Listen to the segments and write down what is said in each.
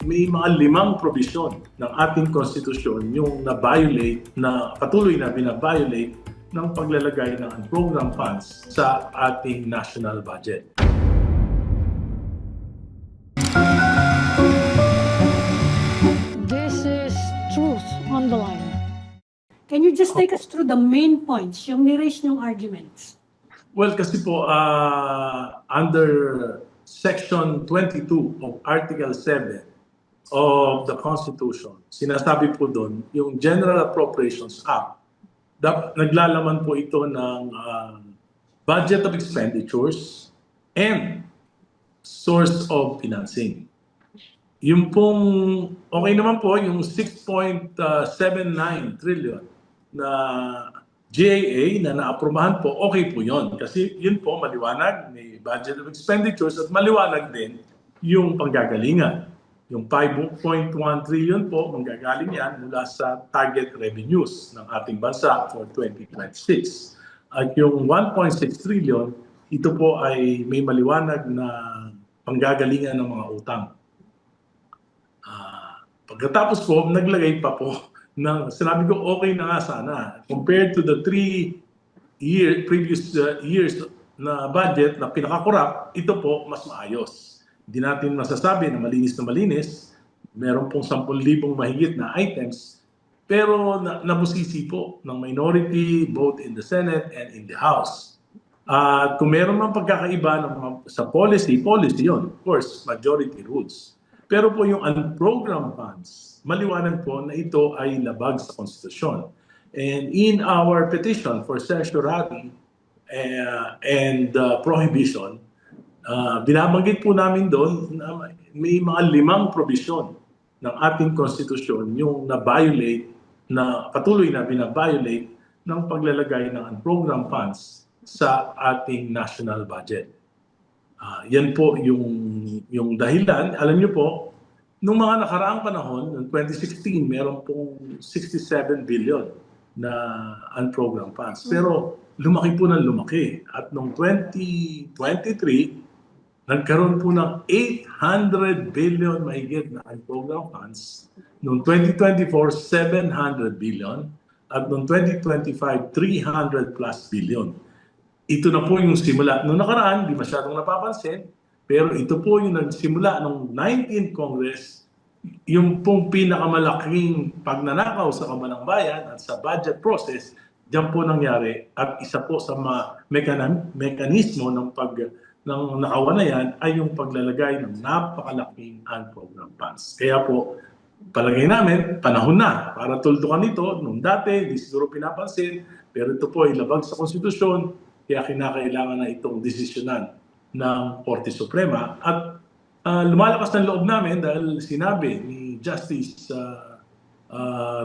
may mga 5 provision ng ating konstitusyon yung na-violate, na patuloy na bina-violate ng paglalagay ng unprogrammed funds sa ating national budget. This is Truth on the Line. Can you just take us through the main points, yung ni-raise niyong arguments? Well, kasi po, under Section 22 of Article 7 of the Constitution, sinasabi po doon, yung General Appropriations Act, naglalaman po ito ng budget of expenditures and source of financing. Yung pong, okay naman po, yung 6.79 trillion na GAA na naaprubahan po, okay po yun. Kasi yun po, maliwanag, may budget of expenditures at maliwanag din yung panggagalingan. Yung 5.1 trillion po, manggagaling yan mula sa target revenues ng ating bansa for 2026. At yung 1.6 trillion, ito po ay may maliwanag na panggagalingan ng mga utang. Pagkatapos po, naglagay pa po sinabi ko okay na nga sana compared to the previous years na budget na pinakakurap, ito po mas maayos. Hindi natin masasabi na malinis. Meron pong 10,000 mahigit na items, pero nabusisi po ng minority both in the Senate and in the House. At kung meron mang pagkakaiba sa policy yun, of course, majority rules. Pero po yung unprogrammed funds, maliwanag po na ito ay labag sa konstitusyon. And in our petition for certiorari and prohibition, binabanggit po namin doon na may mga 5 provision ng ating konstitusyon yung na-violate, na patuloy na bina-violate ng paglalagay ng unprogrammed funds sa ating national budget. Yan po yung dahilan. Alam niyo po, nung mga nakaraang panahon, noong 2016, meron pong 67 billion na unprogrammed funds. Pero lumaki po ng lumaki. At noong 2023, nagkaroon po ng 800 billion mahigit na unprogrammed funds. Noong 2024, 700 billion. At noong 2025, 300 plus billion. Ito na po yung simula. Noong nakaraan, di masyadong napapansin, pero ito po yung nagsimula ng 19th Congress, yung pong pinakamalaking pagnanakaw sa kabanang bayan at sa budget process, diyan po nangyari. At isa po sa mga mekanismo ng nakawan na yan ay yung paglalagay ng napakalaking unprogrammed funds. Kaya po, palagay namin, panahon na para tuldukan ito. Nung dati, di siguro pinapansin, pero ito po ay labag sa konstitusyon, kaya kinakailangan na itong desisyonan ng Korte Suprema. At lumalakas ng loob namin dahil sinabi ni Justice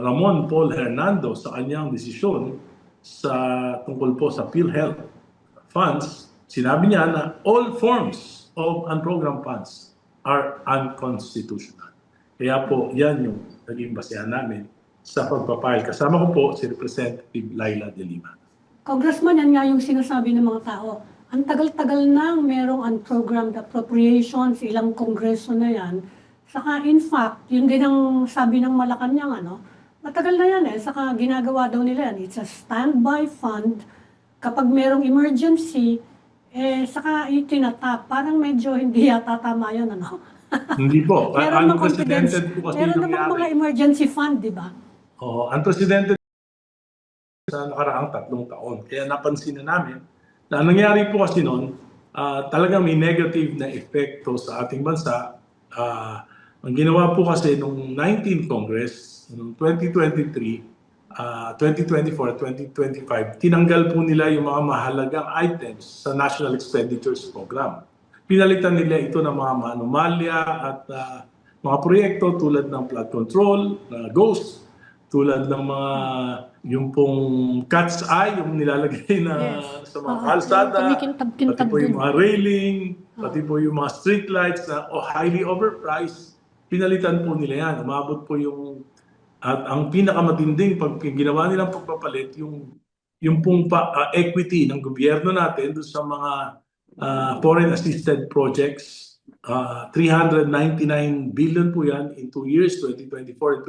Ramon Paul Hernando sa kanyang desisyon tungkol po sa PhilHealth funds, sinabi niya na all forms of unprogrammed funds are unconstitutional. Kaya po yan yung naging basehan namin sa pagpapile. Kasama ko po si Representative Laila De Lima. Congressman, yan nga yung sinasabi ng mga tao. Ang tagal-tagal nang merong unprogrammed appropriations, ilang kongreso na yan. Saka in fact, yun din ang sabi ng Malacanang, matagal na yan saka ginagawa daw nila yan. It's a standby fund. Kapag merong emergency, saka itinatap. Parang medyo hindi yata tama yun, Hindi po. Meron Unprecedented po kasi meron namang mga emergency fund, di ba? Unprecedented sa nakaraang 3 taon. Kaya napansin na namin na nangyari po kasi noon, talagang may negative na epekto sa ating bansa. Ang ginawa po kasi nung 19th Congress, noong 2023, 2024, 2025, tinanggal po nila yung mga mahalagang items sa National Expenditures Program. Pinalitan nila ito ng mga anomalya at mga proyekto tulad ng flood control, GHOST, tulad ng mga yung pong cat's eye, yung nilalagay na sa mga kalsada, pati po yung mga railing, pati po yung mga street lights na highly overpriced, pinalitan po nila yan. Umabot po yung, at ang pinakamatinding pag ginawa nilang pagpapalit, yung pong equity ng gobyerno natin doon sa mga foreign assisted projects 399 billion po yan in 2 years, 2024 and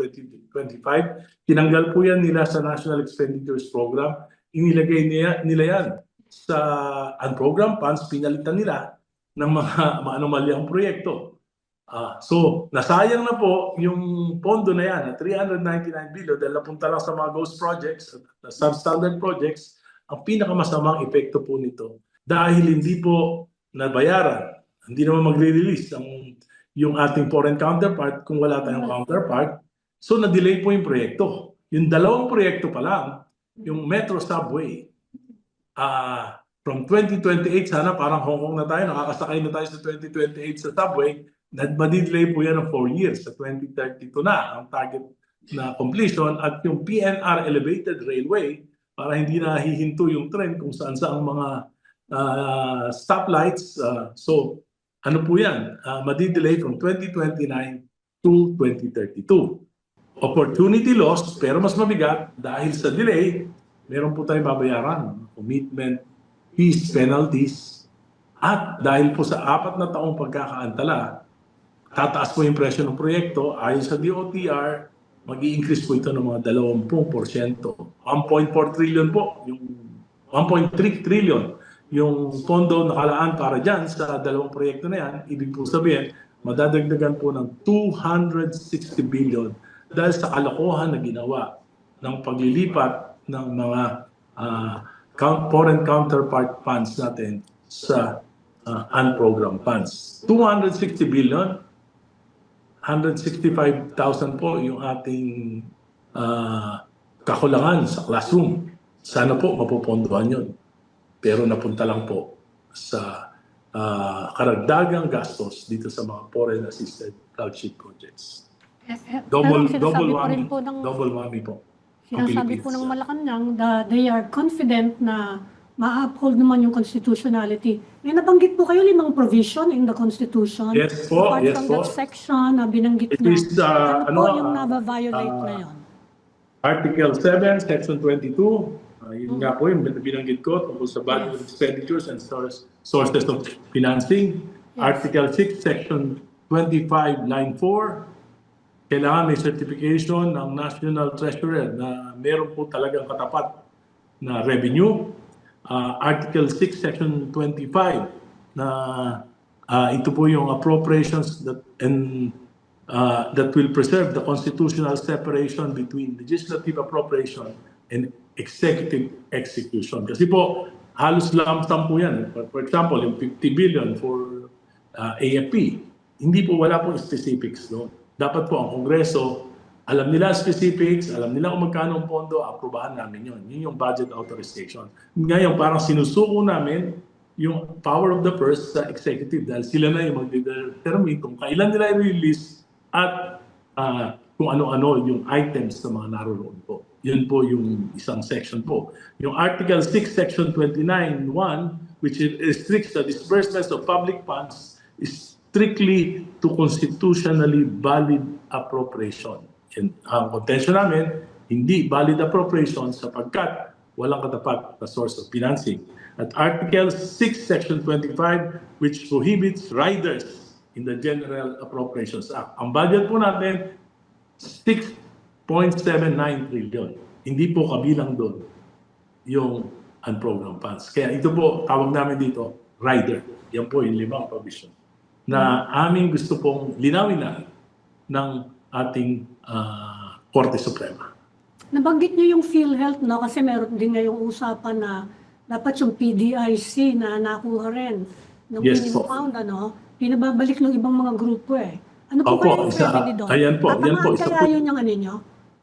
2025. Tinanggal po yan nila sa National Expenditures Program. Inilagay nila yan sa unprogrammed funds, pinalitan nila ng mga anomalyang proyekto. So, nasayang na po yung pondo na yan, na 399 billion, dahil napunta lang sa mga ghost projects, substandard projects. Ang pinakamasamang epekto po nito, dahil hindi po nabayaran, hindi naman magre-release yung ating foreign counterpart kung wala tayong counterpart. So, na-delay po yung proyekto. Yung dalawang proyekto pa lang, yung Metro Subway, from 2028, sana parang Hong Kong na tayo, nakakasakay na tayo sa 2028 sa subway, madidelay po yan ng 4 years. Sa 2032 na ang target na completion. At yung PNR Elevated Railway, para hindi na hihinto yung tren kung saan-saan mga stoplights. So, ano po yan? Madidelay from 2029 to 2032. Opportunity lost, pero mas mabigat dahil sa delay, meron po tayong babayaran. Commitment, fees, penalties. At dahil po sa 4 na taong pagkakaantala, tataas po yung presyo ng proyekto. Ayon sa DOTR, mag-i-increase po ito ng mga 20%. 1.4 trillion po, yung 1.3 trillion yung pondo nakalaan para dyan sa dalawang proyekto na yan. Ibig po sabihin, madadagdagan po ng 260 billion dahil sa kalokohan na ginawa ng paglilipat ng mga foreign counterpart funds natin sa unprogrammed funds. 260 billion, 165,000 po yung ating kakulangan sa classroom. Sana po mapupondohan yun. Pero napunta lang po sa karagdagang gastos dito sa mga foreign assisted flagship projects. Double whammy. Double whammy po. Sinasabi po ng Malacanang that they are confident na ma-uphold naman yung constitutionality. May nabanggit po kayo 5 provision in the Constitution. Yes po, Apart yes from po. that section na binanggit It niya. is, Ano po yung naba-violate na yun? Article 7, Section 22, yun nga po yung binanggit ko tungkol sa budget expenditures and sources of financing. Yes. Article 6, Section 25, Line 4, kailangan may certification ng National Treasurer na meron po talagang katapat na revenue. Article 6, Section 25, na ito po yung appropriations that will preserve the constitutional separation between legislative appropriation and executive execution. Kasi po, halos lump sum po yan. For example, yung 50 billion for AFP, hindi po wala po specifics. No? Dapat po ang Kongreso, alam nila specifics, alam nila kung magkano ang pondo, aprobahan namin yun. Yun yung budget authorization. Ngayon, parang sinusuko namin yung power of the purse sa executive dahil sila na yung mag-determine kung kailan nila i-release at kung ano-ano yung items na mga naroon po. Yun po yung isang section po. Yung Article 6, Section 29.1, which restricts the disbursements of public funds, is strictly to constitutionally valid appropriation. And ang contention namin, hindi valid appropriation sapagkat walang katapat na source of financing. At Article 6, Section 25, which prohibits riders in the General Appropriations Act. Ang budget po natin, 6.79 trillion. Hindi po kabilang doon yung unprogrammed funds. Kaya ito po, tawag namin dito, rider. Yan po yung 5 provision na aming gusto pong linawin na ng ating Korte Suprema. Nabanggit niyo yung PhilHealth, no? Kasi meron din ngayong usapan na dapat yung PDIC na nakuha rin ng Yes, minimum po. pound, ano? Pinababalik ng ibang mga grupo eh. Ano po Opo, kaya yung isa- remedy doon? ayan po, yan po, isa kaya po. yun yung ano nyo?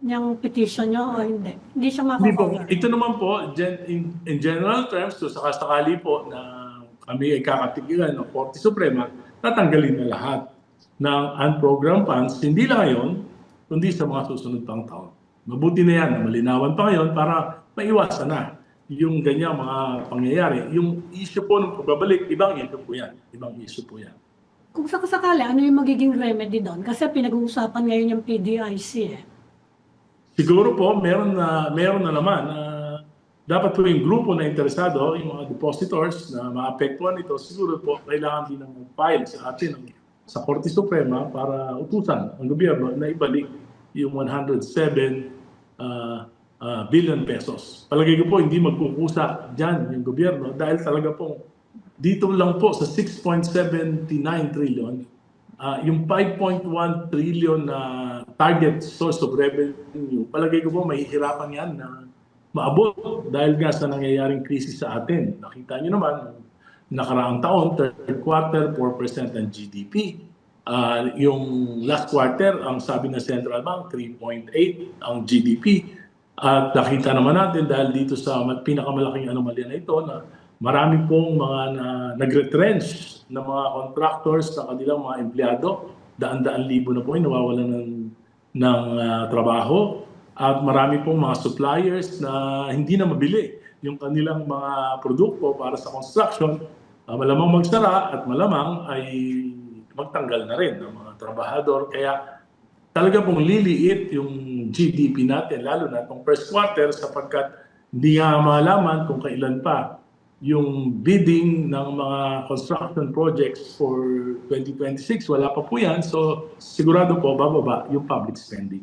Yung petition nyo o hindi? Hindi siya Hindi po. makakover. Ito naman po, in general terms, so sakasakali po na kami ay kakatigilan ng Korte Suprema, tatanggalin na lahat ng unprogrammed funds, hindi lang ngayon, kundi sa mga susunod pang taon. Mabuti na yan, na malinawan pa ngayon para maiwasan na yung ganyang mga pangyayari. Yung issue po ng pagbabalik, ibang issue po yan. Ibang issue po yan. Kung sakasakali, ano yung magiging remedy doon? Kasi pinag-uusapan ngayon yung PDIC eh. Siguro po, meron na naman dapat po yung grupo na interesado, yung mga depositors na maapektuhan ito, siguro po kailangan din ng file sa atin sa Korte Suprema para utusan ang gobyerno na ibalik yung 107 billion pesos. Palagay ko po hindi magkukusa dyan yung gobyerno dahil talaga po dito lang po sa 6.79 trillion, yung 5.1 trillion na target source of revenue, palagay ko po mahihirapan yan na maabot dahil nga sa nangyayaring krisis sa atin. Nakita nyo naman, nakaraang taon, third quarter, 4% ng GDP. Yung last quarter, ang sabi ng Central Bank, 3.8 ang GDP. At nakita naman natin dahil dito sa pinakamalaking anomalya na ito na marami pong mga nag-retrench na mga contractors sa kanilang mga empleyado. Daan-daan libo na po yung nawawalan ng trabaho. At marami pong mga suppliers na hindi na mabili yung kanilang mga produkto para sa construction. Malamang magsara at malamang ay magtanggal na rin ng mga trabahador. Kaya talaga pong liliit yung GDP natin, lalo na itong first quarter sapagkat hindi nga malaman kung kailan pa yung bidding ng mga construction projects for 2026. Wala pa po yan. So sigurado po bababa yung public spending.